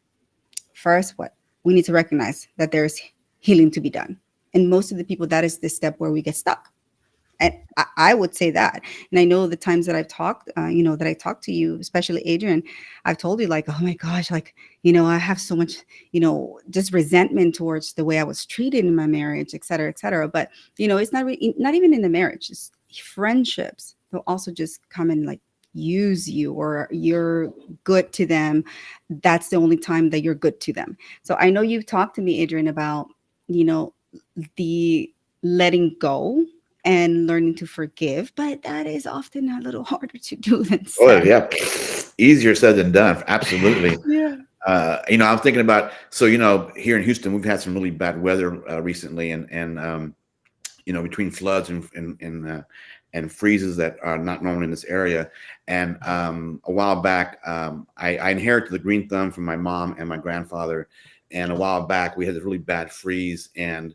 First, what we need to recognize that there's healing to be done. And most of the people, that is the step where we get stuck. And I would say that. And I know the times that I've talked, that I talked to you, especially Adrian, I've told you like, oh my gosh, like, I have so much, just resentment towards the way I was treated in my marriage, et cetera, et cetera. But, it's not even in the marriage, it's friendships. They'll also just come and like use you, or you're good to them. That's the only time that you're good to them. So I know you've talked to me, Adrian, about, you know, the letting go and learning to forgive, but that is often a little harder to do than Oh said. yeah, easier said than done. Absolutely. Yeah. I'm thinking about, so here in Houston, we've had some really bad weather recently, and between floods and freezes that are not known in this area. And a while back, I inherited the green thumb from my mom and my grandfather. And a while back, we had this really bad freeze, and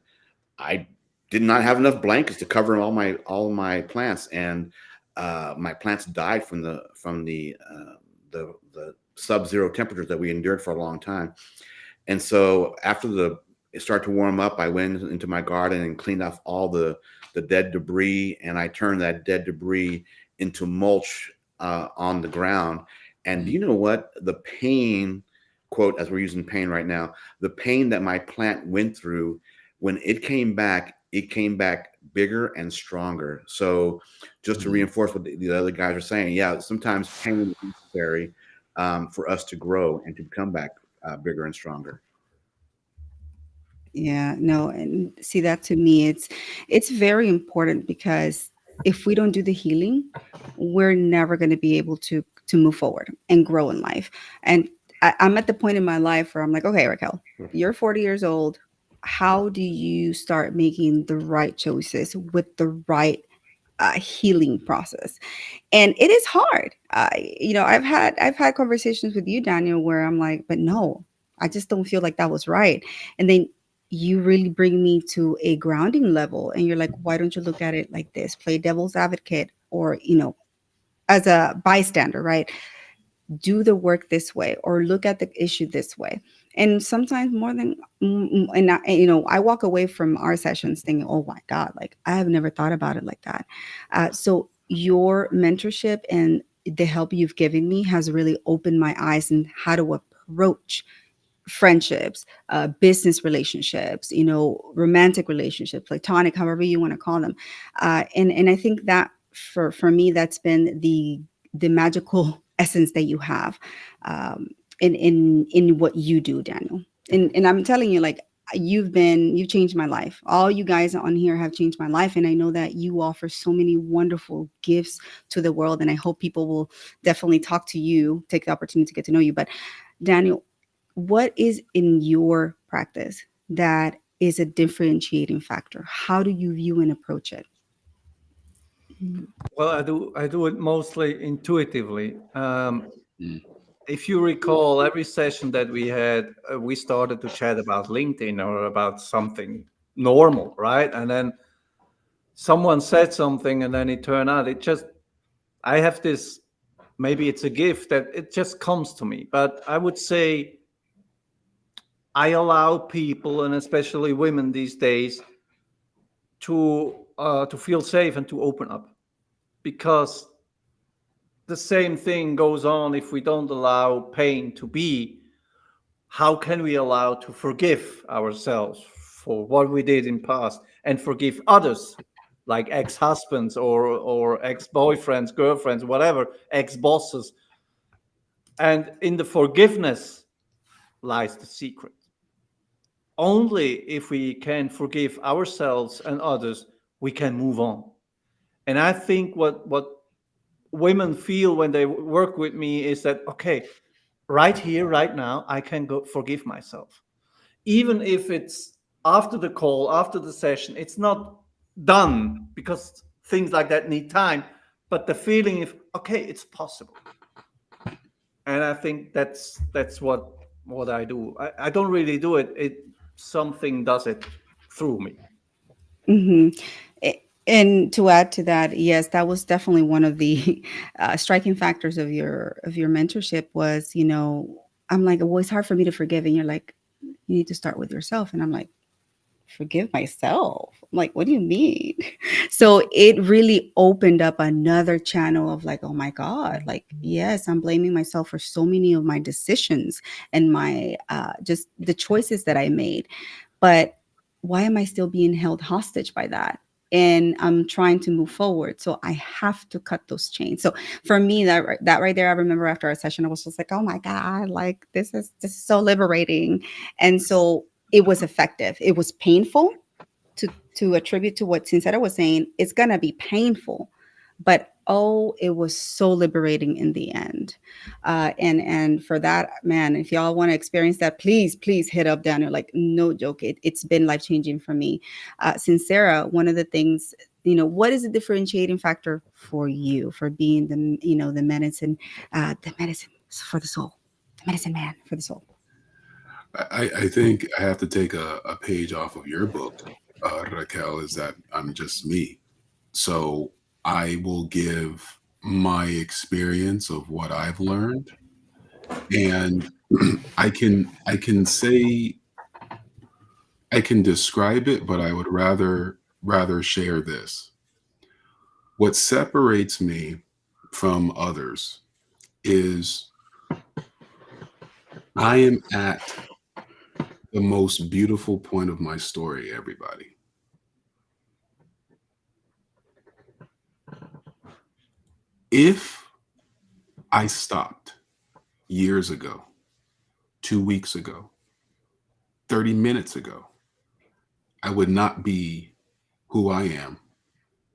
I did not have enough blankets to cover all my plants, and my plants died from the sub-zero temperatures that we endured for a long time. And so after it started to warm up, I went into my garden and cleaned off all the dead debris, and I turned that dead debris into mulch on the ground. And do you know what? The pain, quote, as we're using pain right now, the pain that my plant went through, when it came back bigger and stronger. So just to reinforce what the other guys are saying, yeah, sometimes pain is necessary for us to grow and to come back bigger and stronger. Yeah, no, and see that to me, it's very important because if we don't do the healing, we're never going to be able to move forward and grow in life. And I'm at the point in my life where I'm like, okay, Raquel, you're 40 years old. How do you start making the right choices with the right healing process? And it is hard. I've had conversations with you, Daniel, where I'm like, but no, I just don't feel like that was right. And then you really bring me to a grounding level, and you're like, why don't you look at it like this? Play devil's advocate, or as a bystander, right? Do the work this way, or look at the issue this way. And sometimes more than I walk away from our sessions thinking, oh my god, like I have never thought about it like that. So your mentorship and the help you've given me has really opened my eyes in how to approach friendships, business relationships, romantic relationships, platonic, however you want to call them. And I think that for me, that's been the magical essence that you have in what you do, Daniel. And I'm telling you, like, you've changed my life. All you guys on here have changed my life, and I know that you offer so many wonderful gifts to the world, and I hope people will definitely talk to you, take the opportunity to get to know you. But Daniel, what is in your practice that is a differentiating factor? How do you view and approach it? Mhm. Well, I do it mostly intuitively. Mm. If you recall, every session that we had, we started to chat about LinkedIn or about something normal, right? And then someone said something, and then it turned out I have this, maybe it's a gift that it just comes to me. But I would say I allow people, and especially women these days, to feel safe and to open up, because the same thing goes on. If we don't allow pain to be, how can we allow to forgive ourselves for what we did in past, and forgive others, like ex-husbands or ex-boyfriends, girlfriends, whatever, ex-bosses? And in the forgiveness lies the secret. Only if we can forgive ourselves and others, we can move on. And I think what women feel when they work with me is that, okay, right here, right now, I can go forgive myself. Even if it's after the call, after the session, it's not done, because things like that need time. But the feeling of, okay, it's possible. And I think that's what I do. I don't really do it. Something does it through me. Hmm. And to add to that, yes, that was definitely one of the striking factors of your mentorship was, I'm like, well, it's hard for me to forgive, and you're like, you need to start with yourself, and I'm like, forgive myself. I'm like, what do you mean? So it really opened up another channel of like, oh my God, like, yes, I'm blaming myself for so many of my decisions and my just the choices that I made. But why am I still being held hostage by that? And I'm trying to move forward. So I have to cut those chains. So for me, that right there, I remember after our session, I was just like, oh my God, like this is so liberating. And so it was effective. It was painful to attribute to what Sincera was saying. It's gonna be painful, but oh, it was so liberating in the end. And for that, man, if y'all want to experience that, please hit up Daniel. Like, no joke, it's been life changing for me. Sincera, one of the things, what is the differentiating factor for you for being the medicine for the soul, the medicine man for the soul? I think I have to take a page off of your book, Raquel, is that I'm just me. So I will give my experience of what I've learned, and I can say I can describe it, but I would rather share this. What separates me from others is I am at the most beautiful point of my story, everybody. If I stopped years ago, 2 weeks ago, 30 minutes ago, I would not be who I am,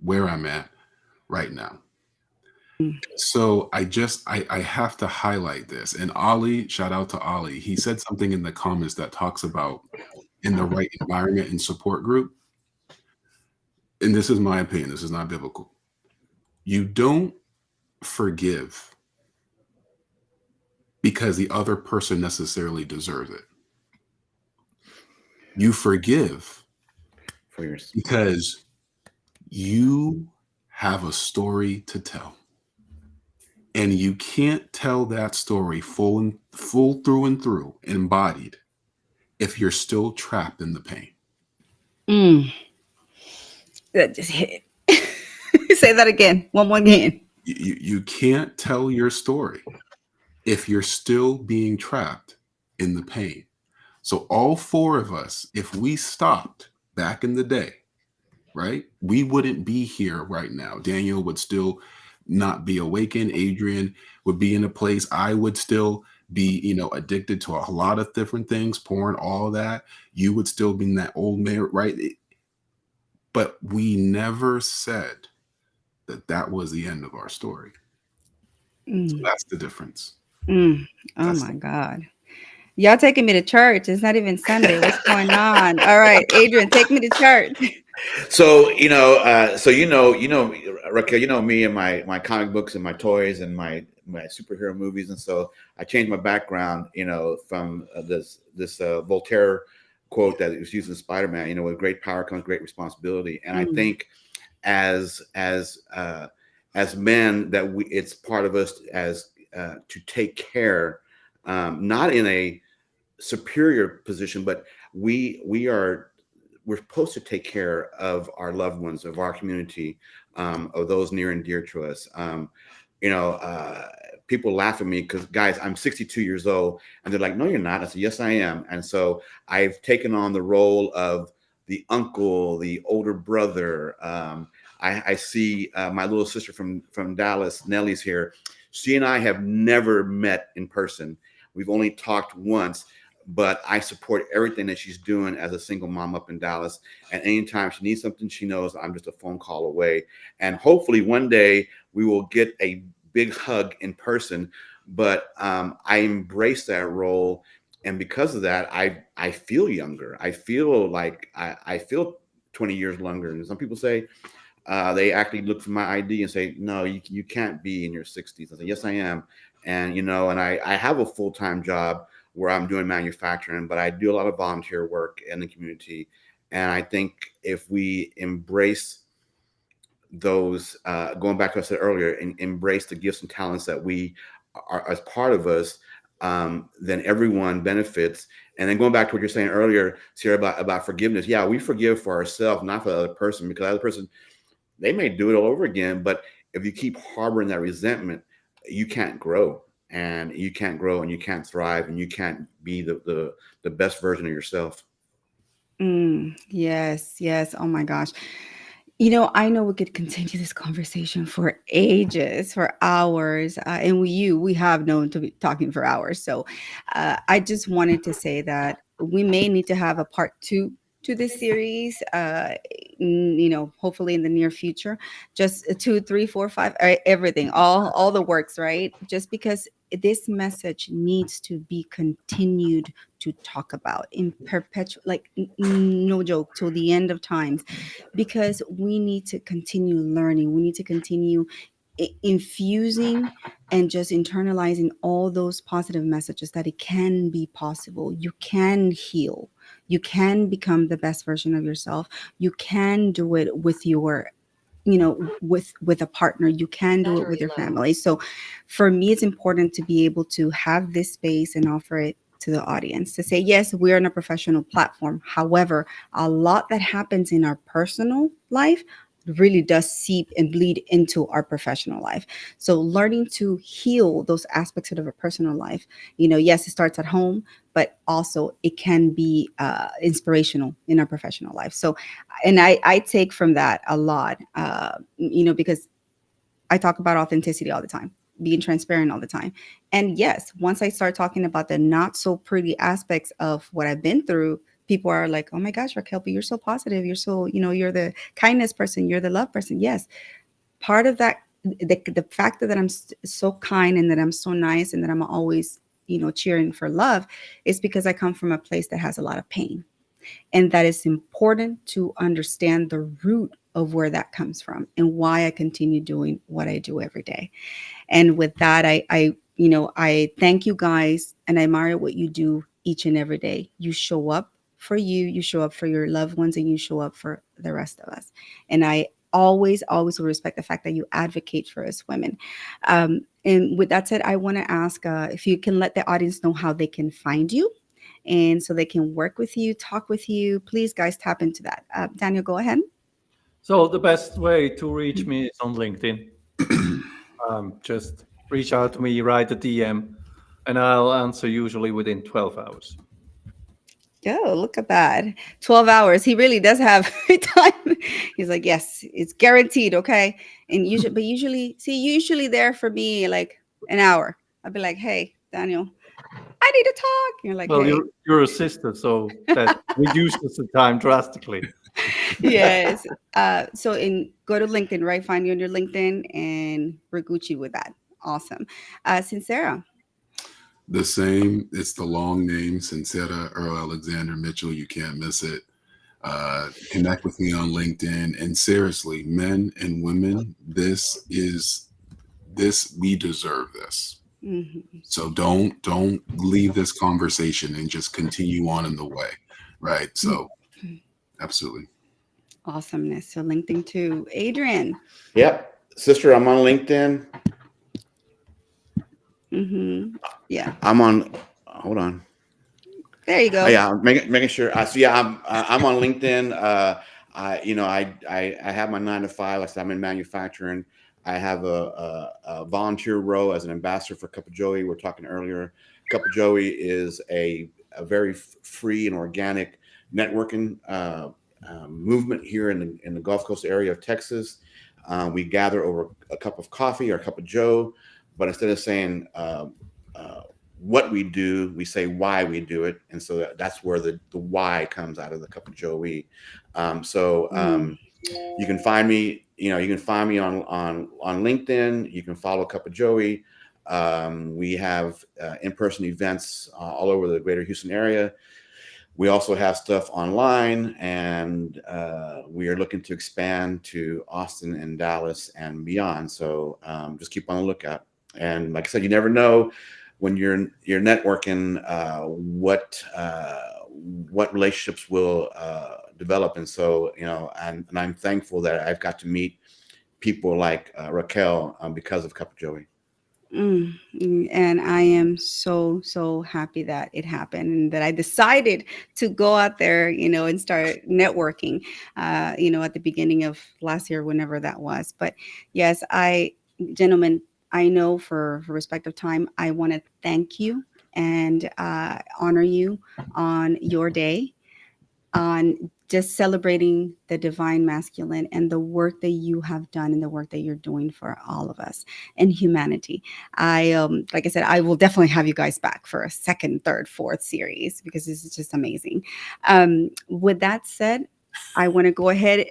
where I'm at right now. So I have to highlight this. And Ali, shout out to Ali. He said something in the comments that talks about in the right environment and support group. And this is my opinion, this is not biblical. You don't forgive because the other person necessarily deserves it. You forgive for your because you have a story to tell. And you can't tell that story full through and through, embodied, if you're still trapped in the pain. Mm, that just hit. Say that again. One more again. You can't tell your story if you're still being trapped in the pain. So all four of us, if we stopped back in the day, right, we wouldn't be here right now. Daniel would still not be awakened. Adrian would be in a place. I would still be, addicted to a lot of different things, porn, all that. You would still be in that old man, right? But we never said that that was the end of our story. So Mm, that's the difference. mm. Oh That's my God. Y'all taking me to church. It's not even Sunday. What's going on? All right, Adrian, take me to church. So Raquel, me and my comic books and my toys and my superhero movies, and so I changed my background, from this Voltaire quote that was used in Spider-Man. With great power comes great responsibility, and I Mm, think as as men that it's part of us as to take care, not in a superior position, but we're supposed to take care of our loved ones, of our community, of those near and dear to us. You know, uh, People laugh at me because, guys, I'm 62 years old, and they're like, "No, you're not." I said, "Yes, I am." And so I've taken on the role of the uncle, the older brother. I see my little sister from Dallas, Nellie's here. She and I have never met in person. We've only talked once, but I support everything that she's doing as a single mom up in Dallas. And anytime she needs something, she knows I'm just a phone call away. And hopefully one day we will get a big hug in person. But I embrace that role. And because of that, I feel younger. I feel like I feel 20 years younger. And some people say, they actually look for my ID and say, "No, you can't be in your 60s." I say, "Yes, I am." And I have a full-time job where I'm doing manufacturing, but I do a lot of volunteer work in the community. And I think if we embrace those going back to what I said earlier, and embrace the gifts and talents that we are as part of us, then everyone benefits. And then going back to what you're saying earlier, Sierra, about forgiveness. Yeah, we forgive for ourselves, not for the other person, because the other person, they may do it all over again. But if you keep harboring that resentment, you can't grow, and you can't grow, and you can't thrive, and you can't be the best version of yourself. Yes, yes. Oh my gosh. I know we could continue this conversation for ages, for hours, and we have known to be talking for hours. So, I just wanted to say that we may need to have a part two to this series. Hopefully in the near future, just two, three, four, five, everything, all the works, right? Just because this message needs to be continued to talk about in perpetual, like no joke, till the end of times, because we need to continue learning. We need to continue infusing and just internalizing all those positive messages that it can be possible. You can heal. You can become the best version of yourself. You can do it with your with a partner. You can do it with your family. So for me, it's important to be able to have this space and offer it to the audience, to say, yes, we're on a professional platform. However, a lot that happens in our personal life really does seep and bleed into our professional life. So learning to heal those aspects of our personal life, yes, it starts at home, but also it can be inspirational in our professional life. So, and I take from that a lot, because I talk about authenticity all the time, being transparent all the time. And yes, once I start talking about the not so pretty aspects of what I've been through, people are like, oh my gosh, Raquel, but you're so positive. You're so, you're the kindness person. You're the love person. Yes. Part of that, the fact that I'm so kind and that I'm so nice and that I'm always, cheering for love, is because I come from a place that has a lot of pain. And that it's important to understand the root of where that comes from and why I continue doing what I do every day. And with that, I thank you guys, and I admire what you do each and every day. You show up for you show up for your loved ones, and you show up for the rest of us. And I always will respect the fact that you advocate for us women. And with that said, I want to ask if you can let the audience know how they can find you, and so they can work with you, talk with you. Please, guys, tap into that. Daniel, go ahead. So the best way to reach me is on LinkedIn. Just reach out to me, write a DM, and I'll answer usually within 12 hours. Oh, look at that. 12 hours. He really does have time. He's like, yes, it's guaranteed. Okay. And usually there for me, like an hour. I'll be like, hey, Daniel, I need to talk. You're like, Well, hey. you're a sister, so that reduces the time drastically. Yes. So go to LinkedIn, right? Find you on your LinkedIn, and we're Gucci with that. Awesome. Sincera. The same. It's the long name, Sincera Earl Alexander Mitchell. You can't miss it. Connect with me on LinkedIn. And seriously, men and women, we deserve this. Mm-hmm. So don't leave this conversation and just continue on in the way. Right. So absolutely. Awesomeness. So LinkedIn too. Adrian. Yep, sister, I'm on LinkedIn. Mm-hmm. Yeah. I'm on. Hold on. There you Oh, go. yeah, I'm making sure. So yeah, I'm on LinkedIn. I have my 9 to 5. Like I said, I'm in manufacturing. I have a volunteer role as an ambassador for Cup of Joey. We were talking earlier. Cup of Joey is a very free and organic networking movement here in the Gulf Coast area of Texas. We gather over a cup of coffee or a cup of Joe, but instead of saying what we do, we say why we do it, and so that's where the why comes out of the Cup of Joey. You can find me. You can find me on LinkedIn. You can follow Cup of Joey. We have in-person events all over the greater Houston area. We also have stuff online, and we are looking to expand to Austin and Dallas and beyond. So just keep on the lookout. And like I said, you never know when you're networking what relationships will develop. And so and I'm thankful that I've got to meet people like Raquel because of Cup of Joey. And I am so happy that it happened and that I decided to go out there, and start networking, at the beginning of last year, whenever that was. But yes, gentlemen, I know for respect of time, I want to thank you and honor you on your day, on just celebrating the divine masculine and the work that you have done and the work that you're doing for all of us and humanity. Like I said, I will definitely have you guys back for a second, third, fourth series because this is just amazing. With that said, I want to go ahead.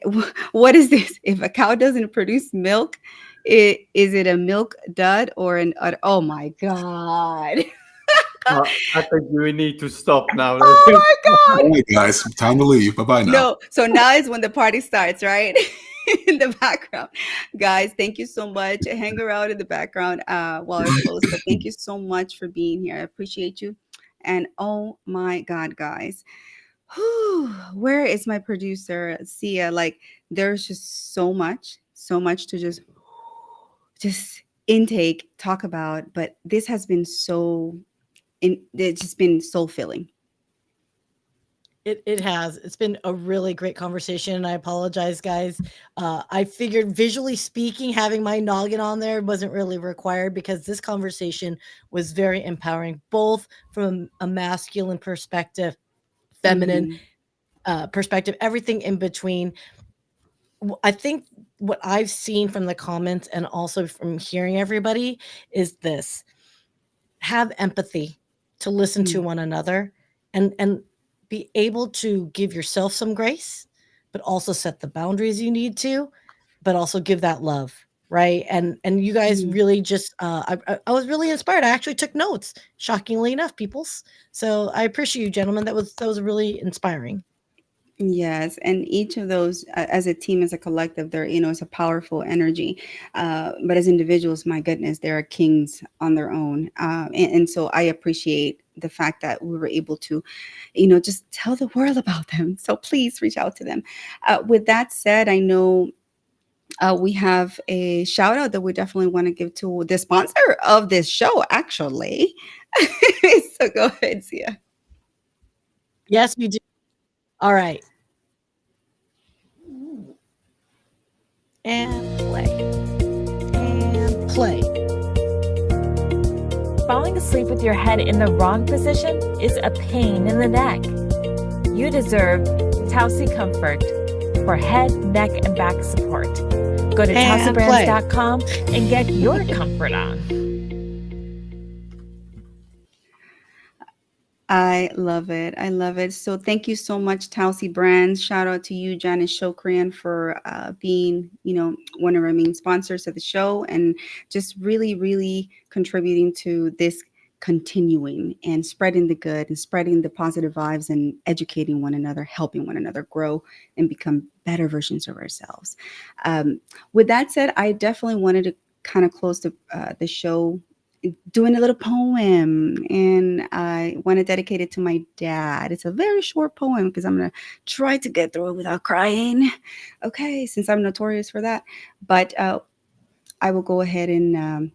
What is this? If a cow doesn't produce milk, is it a milk dud or an udder? Oh my God. I think we need to stop now. Oh my God. All right, guys, time to leave. Bye bye now. No, so now is when the party starts, right? In the background. Guys, thank you so much. Hang around in the background while I close. But thank you so much for being here. I appreciate you. And oh my God, guys. Where is my producer, Sia? Like, there's just so much to just intake, talk about. But this has been it's just been soul filling. It has. It's been a really great conversation, and I apologize, guys. I figured visually speaking, having my noggin on there wasn't really required because this conversation was very empowering, both from a masculine perspective, feminine Mhm. perspective, everything in between. I think what I've seen from the comments and also from hearing everybody is this: have empathy to listen to Mm. one another, and be able to give yourself some grace, but also set the boundaries you need to, but also give that love, right? And you guys Mhm. really just I was really inspired. I actually took notes, shockingly enough, peoples. So I appreciate you, gentlemen. That was really inspiring. Yes, and each of those, as a team, as a collective, they're it's a powerful energy. But as individuals, my goodness, they are kings on their own, and so I appreciate the fact that we were able to, just tell the world about them. So please reach out to them. With that said, I know we have a shout out that we definitely want to give to the sponsor of this show, actually. So go ahead, Sia. Yes, we do. All right. And play. And play. Falling asleep with your head in the wrong position is a pain in the neck. You deserve Tausi Comfort for head, neck, and back support. Go to And play. TausiBrands.com and get your comfort on. I love it. I love it. So thank you so much, Tausi Brands. Shout out to you, Janice Shokrian, for being, one of our main sponsors of the show and just really, really contributing to this continuing and spreading the good and spreading the positive vibes and educating one another, helping one another grow and become better versions of ourselves. Um, with that said, I definitely wanted to kind of close the show doing a little poem, and I want to dedicate it to my dad. It's a very short poem because I'm going to try to get through it without crying. Okay, since I'm notorious for that. But I will go ahead and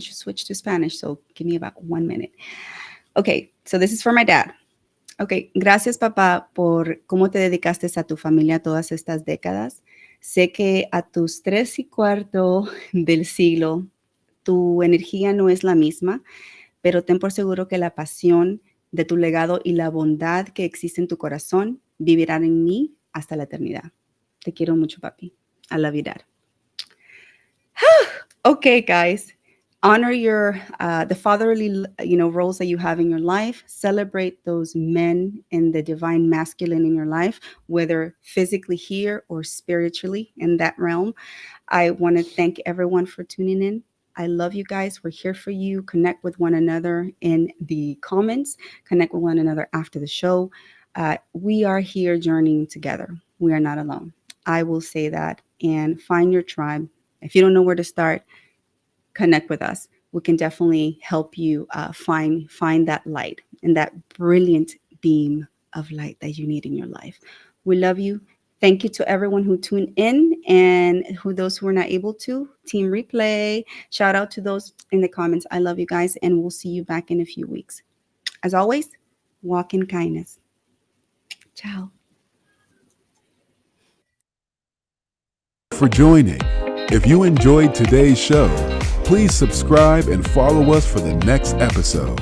just switch to Spanish. So give me about 1 minute. Okay, so this is for my dad. Ok, gracias papá por cómo te dedicaste a tu familia todas estas décadas. Sé que a tus 3 y cuarto del siglo tu energía no es la misma, pero ten por seguro que la pasión de tu legado y la bondad que existe en tu corazón vivirán en mí hasta la eternidad. Te quiero mucho, papi. I love you, Dad. Okay, guys, honor your the fatherly roles that you have in your life. Celebrate those men and the divine masculine in your life, whether physically here or spiritually in that realm. I want to thank everyone for tuning in. I love you guys. We're here for you. Connect with one another in the comments, connect with one another after the show. We are here journeying together. We are not alone. I will say that. And find your tribe. If you don't know where to start, connect with us. We can definitely help you find that light and that brilliant beam of light that you need in your life. We love you. Thank you to everyone who tuned in and who those who were not able to. Team replay. Shout out to those in the comments. I love you guys, and we'll see you back in a few weeks. As always, walk in kindness. Ciao. For joining. If you enjoyed today's show, please subscribe and follow us for the next episode.